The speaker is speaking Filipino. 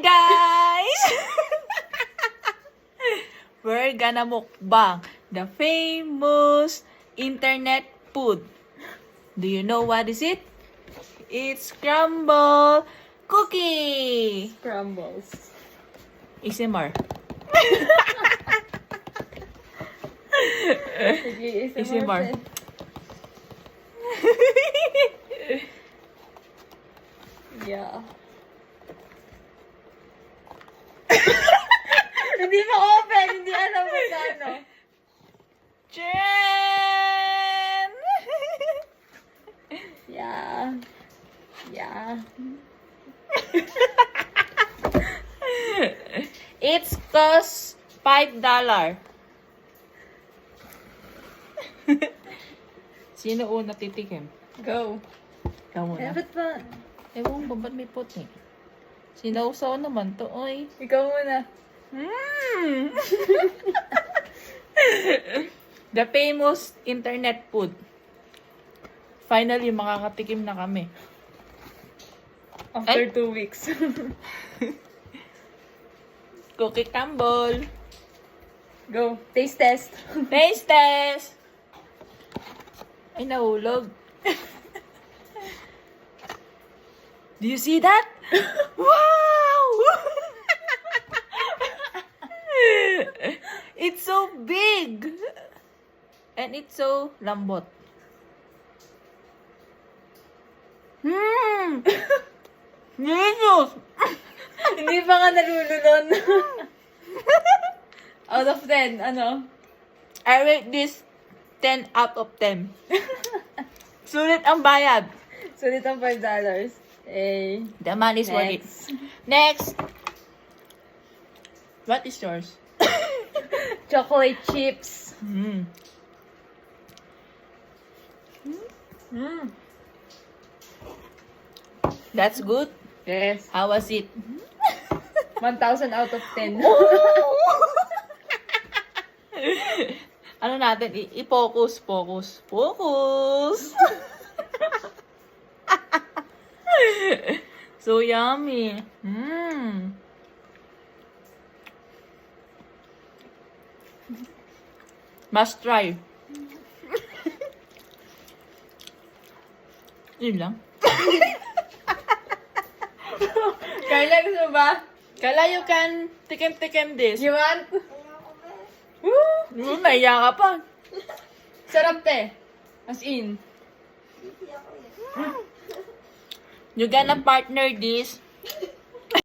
guys! We're gonna mukbang the famous internet food. Do you know what is it? It's crumble cookie. Crumbles. ASMR. Sige, ASMR. Yeah. Hindi pa open. Hindi alam mo ano. Jen! Yeah. Yeah. It's cost $5. Sino una titikim? Go. Ikaw muna. Dapat pa. Ewan ko, ba't may puti? Sinausaw naman to, oy. Ikaw muna. The famous internet food. Finally, makakatikim na kami. After Ay. 2 weeks. Cookie crumble. Go. Taste test. Taste test! Ay, nahulog. Do you see that? Wow! It's so big! And it's so lambot. Delicious! Hindi pa nga nalulunod. Out of 10, ano? I rate this 10 out of 10. Sulit ang bayad. Sulit ang $5. Eh. The money is worth it. Next. Next. What is yours? Chocolate chips. Mm. That's good. Yes. How was it? 1,000 out of 10. Ano natin? I-focus, focus, focus. So yummy. Must try. Yun lang. Carla, gusto mo ba? Kala you can tikim this. You want? Naiya ka pa. Sarap te. As in. You gonna partner this